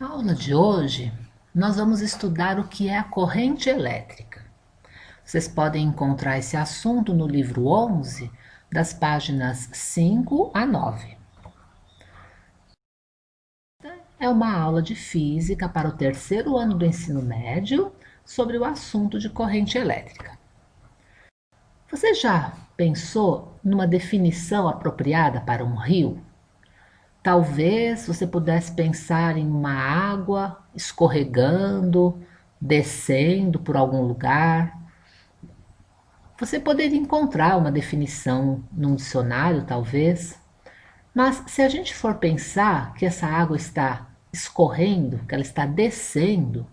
Na aula de hoje, nós vamos estudar o que é a corrente elétrica. Vocês podem encontrar esse assunto no livro 11, das páginas 5 a 9. É uma aula de física para o terceiro ano do ensino médio sobre o assunto de corrente elétrica. Você já pensou numa definição apropriada para um rio? Talvez você pudesse pensar em uma água escorregando, descendo por algum lugar. Você poderia encontrar uma definição num dicionário, talvez, mas se a gente for pensar que essa água está escorrendo, que ela está descendo,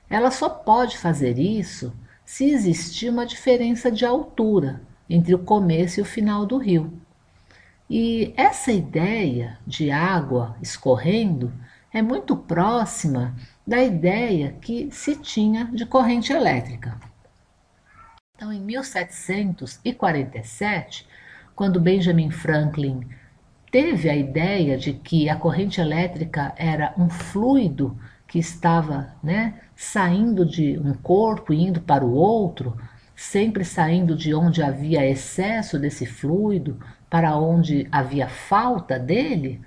ela só pode fazer isso se existir uma diferença de altura entre o começo e o final do rio. E essa ideia de água escorrendo é muito próxima da ideia que se tinha de corrente elétrica. Então, em 1747, quando Benjamin Franklin teve a ideia de que a corrente elétrica era um fluido que estava, saindo de um corpo e indo para o outro, sempre saindo de onde havia excesso desse fluido para onde havia falta dele,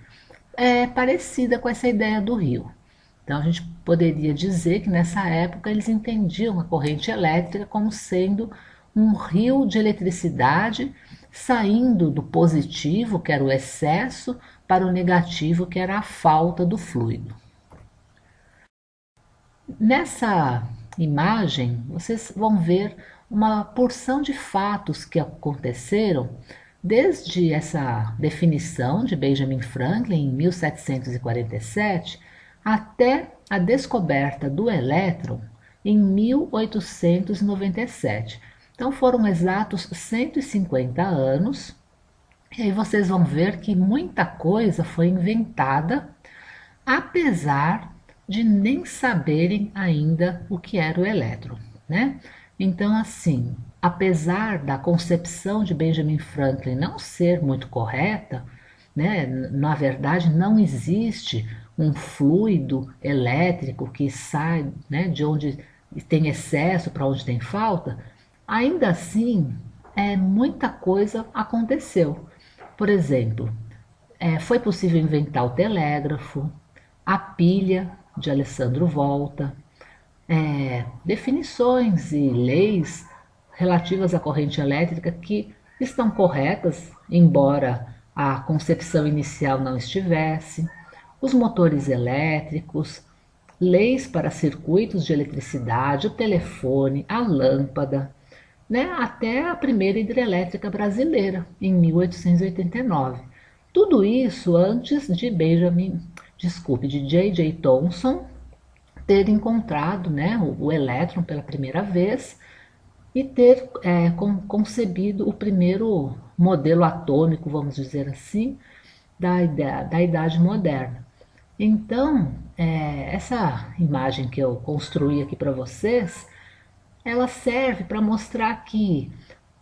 é parecida com essa ideia do rio. Então a gente poderia dizer que nessa época eles entendiam a corrente elétrica como sendo um rio de eletricidade saindo do positivo, que era o excesso, para o negativo, que era a falta do fluido. Nessa imagem, vocês vão ver uma porção de fatos que aconteceram desde essa definição de Benjamin Franklin em 1747 até a descoberta do elétron em 1897. Então foram exatos 150 anos, e aí vocês vão ver que muita coisa foi inventada, apesar de nem saberem ainda o que era o elétron, né? Então, assim, apesar da concepção de Benjamin Franklin não ser muito correta, né? Na verdade, não existe um fluido elétrico que sai, né, de onde tem excesso para onde tem falta. Ainda assim, muita coisa aconteceu. Por exemplo, foi possível inventar o telégrafo, a pilha de Alessandro Volta, definições e leis relativas à corrente elétrica que estão corretas, embora a concepção inicial não estivesse, os motores elétricos, leis para circuitos de eletricidade, o telefone, a lâmpada, né, até a primeira hidrelétrica brasileira, em 1889. Tudo isso antes de de J.J. Thomson ter encontrado, né, o elétron pela primeira vez e ter concebido o primeiro modelo atômico, vamos dizer assim, da Idade Moderna. Então, essa imagem que eu construí aqui para vocês, ela serve para mostrar que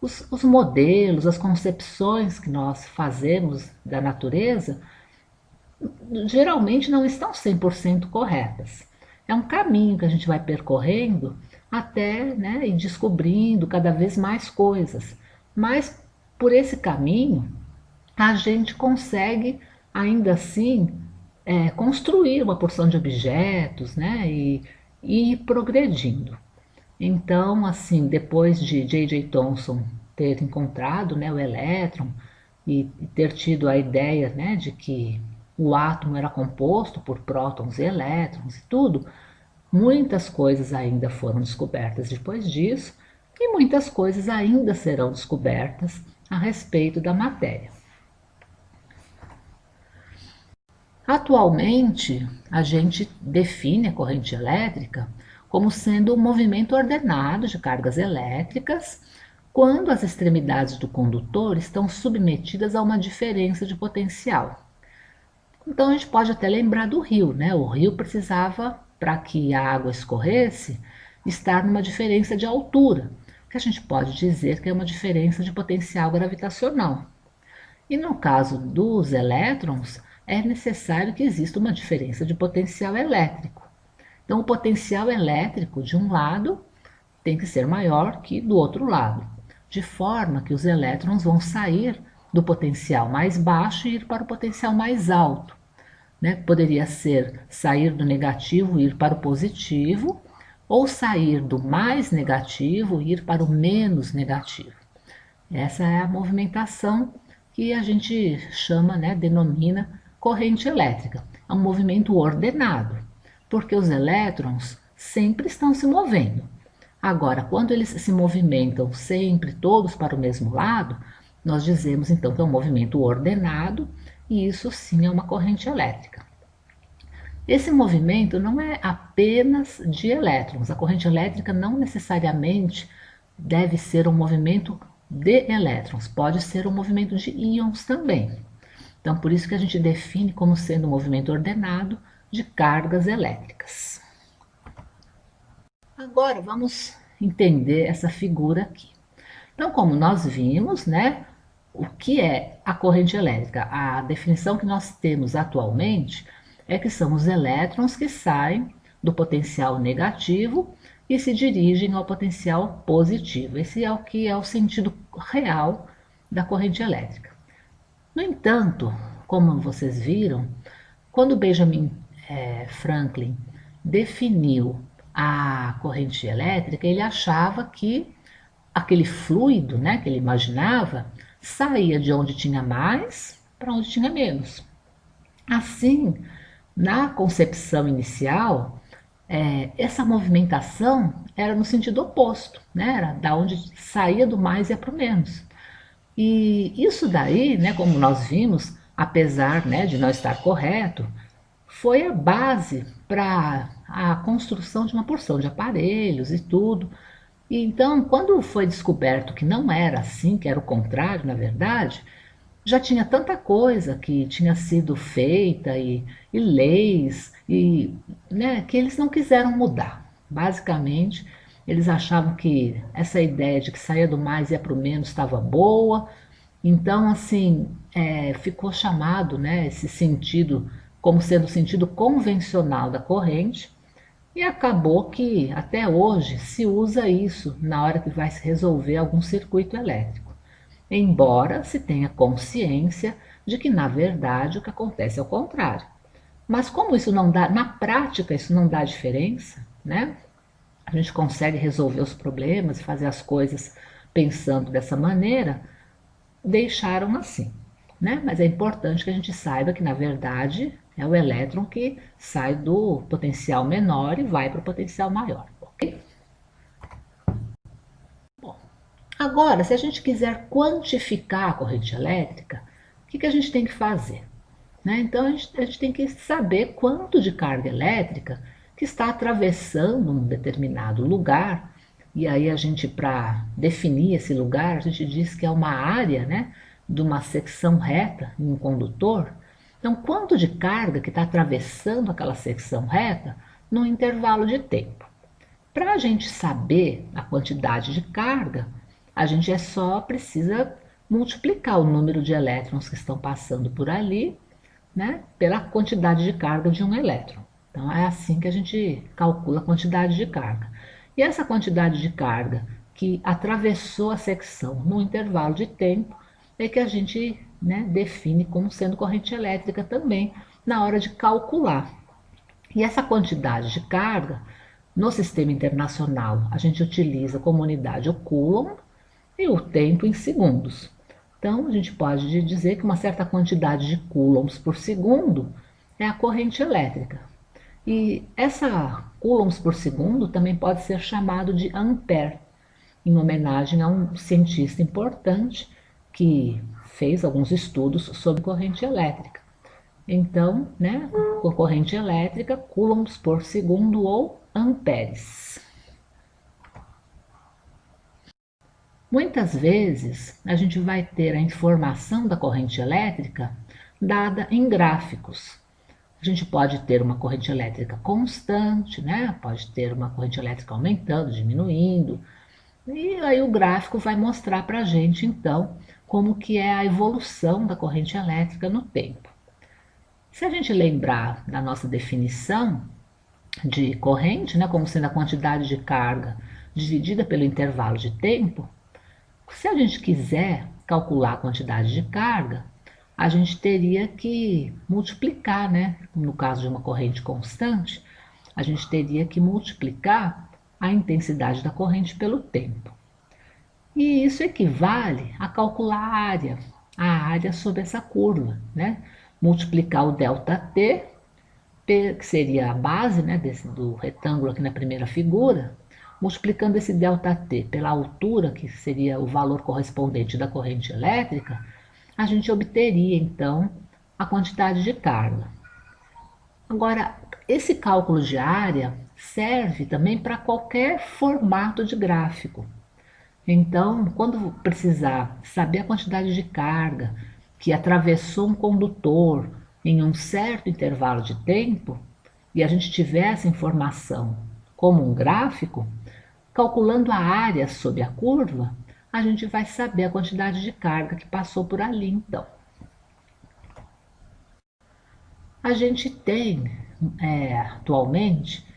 os modelos, as concepções que nós fazemos da natureza, geralmente não estão 100% corretas. É um caminho que a gente vai percorrendo até, né, ir descobrindo cada vez mais coisas. Mas por esse caminho, a gente consegue ainda assim construir uma porção de objetos, né, e ir progredindo. Então, assim, depois de J.J. Thomson ter encontrado, né, o elétron e ter tido a ideia, né, de que o átomo era composto por prótons e elétrons e tudo, muitas coisas ainda foram descobertas depois disso e muitas coisas ainda serão descobertas a respeito da matéria. Atualmente, a gente define a corrente elétrica como sendo um movimento ordenado de cargas elétricas quando as extremidades do condutor estão submetidas a uma diferença de potencial. Então a gente pode até lembrar do rio, né? O rio precisava, para que a água escorresse, estar numa diferença de altura, que a gente pode dizer que é uma diferença de potencial gravitacional. E no caso dos elétrons, é necessário que exista uma diferença de potencial elétrico. Então, o potencial elétrico de um lado tem que ser maior que do outro lado, de forma que os elétrons vão sair do potencial mais baixo e ir para o potencial mais alto, né? Poderia ser sair do negativo e ir para o positivo, ou sair do mais negativo e ir para o menos negativo. Essa é a movimentação que a gente chama, né, denomina corrente elétrica. É um movimento ordenado, porque os elétrons sempre estão se movendo. Agora, quando eles se movimentam sempre todos para o mesmo lado, nós dizemos então que é um movimento ordenado e isso sim é uma corrente elétrica. Esse movimento não é apenas de elétrons. A corrente elétrica não necessariamente deve ser um movimento de elétrons, pode ser um movimento de íons também. Então, por isso que a gente define como sendo um movimento ordenado de cargas elétricas. Agora vamos entender essa figura aqui. Então, como nós vimos, né, o que é a corrente elétrica? A definição que nós temos atualmente é que são os elétrons que saem do potencial negativo e se dirigem ao potencial positivo. Esse é o que é o sentido real da corrente elétrica. No entanto, como vocês viram, quando Benjamin Franklin definiu a corrente elétrica, ele achava que aquele fluido, né, que ele imaginava, saía de onde tinha mais para onde tinha menos. Assim, na concepção inicial, essa movimentação era no sentido oposto, né? Era da onde saía do mais e ia para o menos. E isso daí, né, como nós vimos, apesar, né, de não estar correto, foi a base para a construção de uma porção de aparelhos e tudo. E então, quando foi descoberto que não era assim, que era o contrário, na verdade, já tinha tanta coisa que tinha sido feita e leis e, né, que eles não quiseram mudar. Basicamente, eles achavam que essa ideia de que saía do mais e ia para o menos estava boa. Então, assim, ficou chamado, né, esse sentido como sendo o sentido convencional da corrente. E acabou que até hoje se usa isso na hora que vai se resolver algum circuito elétrico, embora se tenha consciência de que na verdade o que acontece é o contrário. Mas como isso não dá, na prática isso não dá diferença, né? A gente consegue resolver os problemas e fazer as coisas pensando dessa maneira, deixaram assim, né? Mas é importante que a gente saiba que na verdade é o elétron que sai do potencial menor e vai para o potencial maior, ok? Bom, agora, se a gente quiser quantificar a corrente elétrica, o que a gente tem que fazer? Né? Então, a gente tem que saber quanto de carga elétrica que está atravessando um determinado lugar. E aí a gente, para definir esse lugar, a gente diz que é uma área, né, de uma secção reta em um condutor. Então, quanto de carga que está atravessando aquela secção reta num intervalo de tempo. Para a gente saber a quantidade de carga, a gente só precisa multiplicar o número de elétrons que estão passando por ali, né, pela quantidade de carga de um elétron. Então é assim que a gente calcula a quantidade de carga. E essa quantidade de carga que atravessou a secção no intervalo de tempo é que a gente, né, define como sendo corrente elétrica também na hora de calcular. E essa quantidade de carga no sistema internacional a gente utiliza como unidade o coulomb e o tempo em segundos. Então, a gente pode dizer que uma certa quantidade de coulombs por segundo é a corrente elétrica. E essa coulombs por segundo também pode ser chamado de ampere, em homenagem a um cientista importante que fez alguns estudos sobre corrente elétrica. Então, né, com corrente elétrica, coulombs por segundo ou amperes. Muitas vezes a gente vai ter a informação da corrente elétrica dada em gráficos. A gente pode ter uma corrente elétrica constante, né? Pode ter uma corrente elétrica aumentando, diminuindo. E aí o gráfico vai mostrar para a gente, então, como que é a evolução da corrente elétrica no tempo. Se a gente lembrar da nossa definição de corrente, né, como sendo a quantidade de carga dividida pelo intervalo de tempo, se a gente quiser calcular a quantidade de carga, a gente teria que multiplicar, né? No caso de uma corrente constante, a gente teria que multiplicar a intensidade da corrente pelo tempo. E isso equivale a calcular a área sobre essa curva, né? Multiplicar o ΔT, que seria a base, né, do retângulo aqui na primeira figura, multiplicando esse ΔT pela altura, que seria o valor correspondente da corrente elétrica, a gente obteria então a quantidade de carga. Agora, esse cálculo de área serve também para qualquer formato de gráfico. Então, quando precisar saber a quantidade de carga que atravessou um condutor em um certo intervalo de tempo, e a gente tiver essa informação como um gráfico, calculando a área sob a curva, a gente vai saber a quantidade de carga que passou por ali, então. A gente tem, atualmente,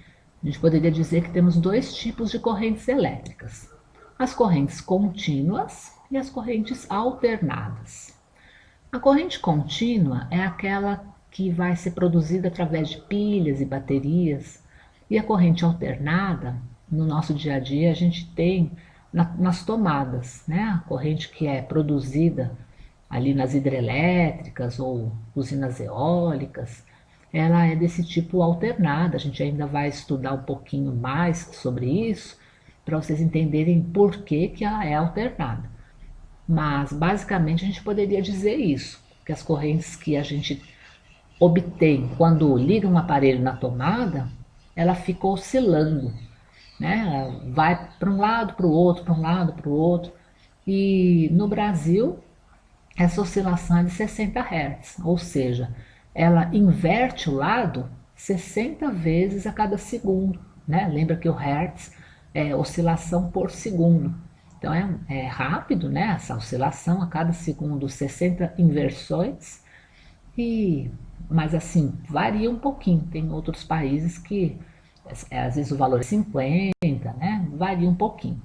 a gente poderia dizer que temos dois tipos de correntes elétricas: as correntes contínuas e as correntes alternadas. A corrente contínua é aquela que vai ser produzida através de pilhas e baterias, e a corrente alternada, no nosso dia a dia, a gente tem nas tomadas, né? A corrente que é produzida ali nas hidrelétricas ou usinas eólicas, ela é desse tipo alternada. A gente ainda vai estudar um pouquinho mais sobre isso para vocês entenderem por que, que ela é alternada. Mas basicamente a gente poderia dizer isso, que as correntes que a gente obtém quando liga um aparelho na tomada, ela fica oscilando, né? Vai para um lado, para o outro, para um lado, para o outro. E no Brasil, essa oscilação é de 60 Hz, ou seja, ela inverte o lado 60 vezes a cada segundo, né? Lembra que o Hertz é oscilação por segundo. Então é rápido, né? Essa oscilação a cada segundo, 60 inversões, e mas assim, varia um pouquinho. Tem outros países que às vezes o valor é 50, né? Varia um pouquinho.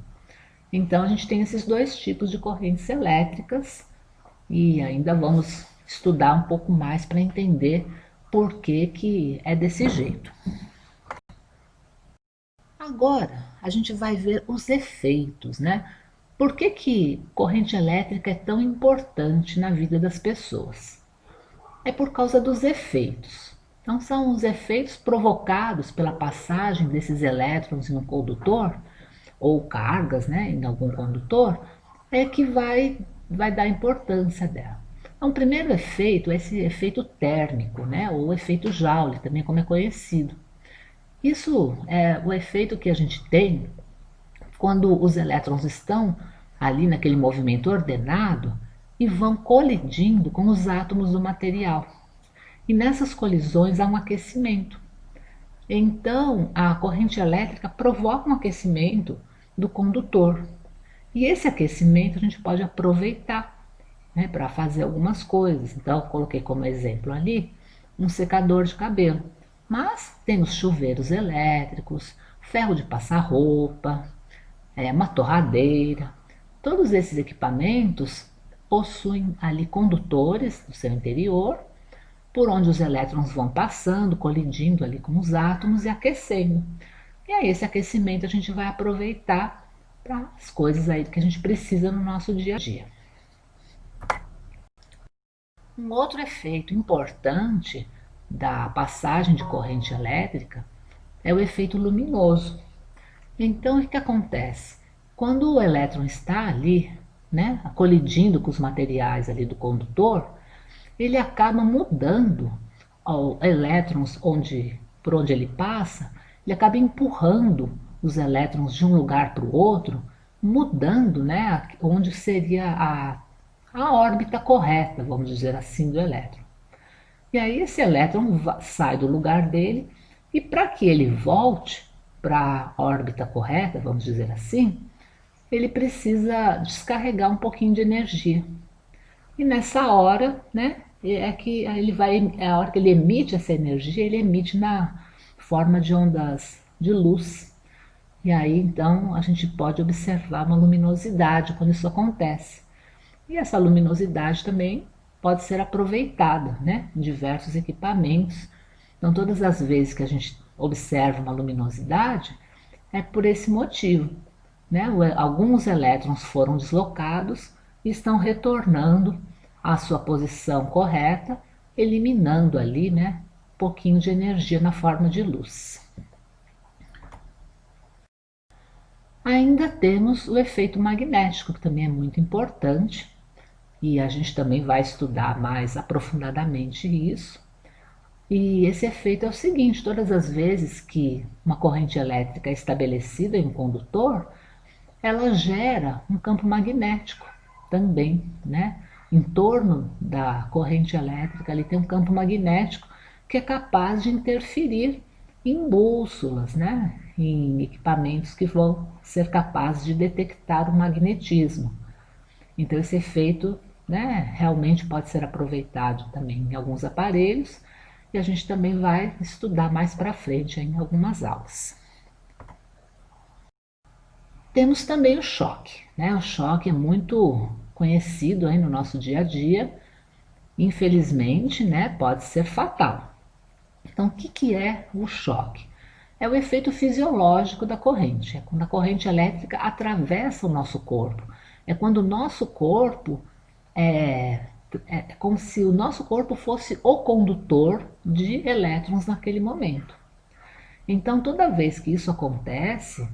Então a gente tem esses dois tipos de correntes elétricas e ainda vamos estudar um pouco mais para entender por que, que é desse jeito. Agora a gente vai ver os efeitos, né? Por que, que corrente elétrica é tão importante na vida das pessoas? É por causa dos efeitos. Então, são os efeitos provocados pela passagem desses elétrons em um condutor, ou cargas, né, em algum condutor, é que vai dar importância dela. Então, o primeiro efeito é esse efeito térmico, né, ou efeito Joule, também como é conhecido. Isso é o efeito que a gente tem quando os elétrons estão ali naquele movimento ordenado e vão colidindo com os átomos do material. E nessas colisões há um aquecimento. Então, a corrente elétrica provoca um aquecimento do condutor. E esse aquecimento a gente pode aproveitar, né, para fazer algumas coisas. Então, eu coloquei como exemplo ali um secador de cabelo. Mas tem os chuveiros elétricos, ferro de passar roupa, uma torradeira. Todos esses equipamentos possuem ali condutores no seu interior, por onde os elétrons vão passando, colidindo ali com os átomos e aquecendo. E aí esse aquecimento a gente vai aproveitar para as coisas aí que a gente precisa no nosso dia a dia. Um outro efeito importante da passagem de corrente elétrica é o efeito luminoso. Então, o que acontece? Quando o elétron está ali, né, colidindo com os materiais ali do condutor, ele acaba mudando elétrons por onde ele passa, ele acaba empurrando os elétrons de um lugar para o outro, mudando, né, onde seria a órbita correta, vamos dizer assim, do elétron. E aí esse elétron sai do lugar dele e para que ele volte para a órbita correta, vamos dizer assim, ele precisa descarregar um pouquinho de energia. E nessa hora, né, é que ele vai, a hora que ele emite essa energia, ele emite na forma de ondas de luz. E aí então a gente pode observar uma luminosidade quando isso acontece. E essa luminosidade também pode ser aproveitada, né, em diversos equipamentos. Então, todas as vezes que a gente observa uma luminosidade, é por esse motivo, né? Alguns elétrons foram deslocados e estão retornando à sua posição correta, eliminando ali, né, um pouquinho de energia na forma de luz. Ainda temos o efeito magnético, que também é muito importante, e a gente também vai estudar mais aprofundadamente isso. E esse efeito é o seguinte: todas as vezes que uma corrente elétrica é estabelecida em um condutor, ela gera um campo magnético também, né? Em torno da corrente elétrica ali tem um campo magnético que é capaz de interferir em bússolas, né? Em equipamentos que vão ser capazes de detectar o magnetismo. Então esse efeito, né, realmente pode ser aproveitado também em alguns aparelhos e a gente também vai estudar mais para frente em algumas aulas. Temos também o choque, né? O choque é muito conhecido aí no nosso dia a dia. Infelizmente, né, pode ser fatal. Então, o que é o choque? É o efeito fisiológico da corrente. É quando a corrente elétrica atravessa o nosso corpo. É quando o nosso corpo é, é como se o nosso corpo fosse o condutor de elétrons naquele momento. Então, toda vez que isso acontece,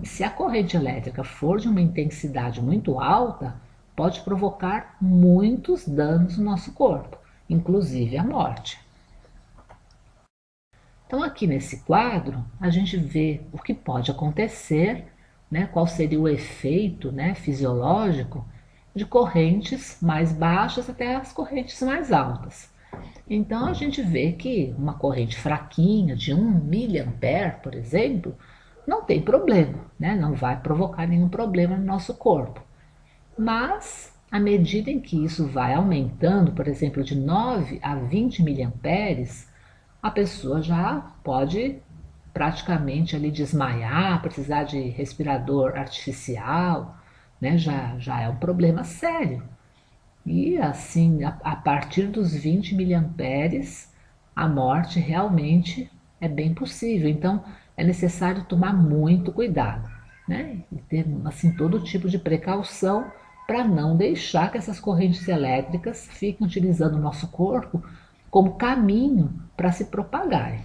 se a corrente elétrica for de uma intensidade muito alta, pode provocar muitos danos no nosso corpo, inclusive a morte. Então, aqui nesse quadro, a gente vê o que pode acontecer, né, qual seria o efeito, né, fisiológico de correntes mais baixas até as correntes mais altas. Então, a gente vê que uma corrente fraquinha, de 1 mA, por exemplo, não tem problema, né? Não vai provocar nenhum problema no nosso corpo. Mas, à medida em que isso vai aumentando, por exemplo, de 9 a 20 miliamperes, a pessoa já pode praticamente ali desmaiar, precisar de respirador artificial, né? Já é um problema sério. E assim, a partir dos 20 miliamperes, a morte realmente é bem possível. Então, é necessário tomar muito cuidado, né? E ter assim todo tipo de precaução para não deixar que essas correntes elétricas fiquem utilizando o nosso corpo como caminho para se propagarem.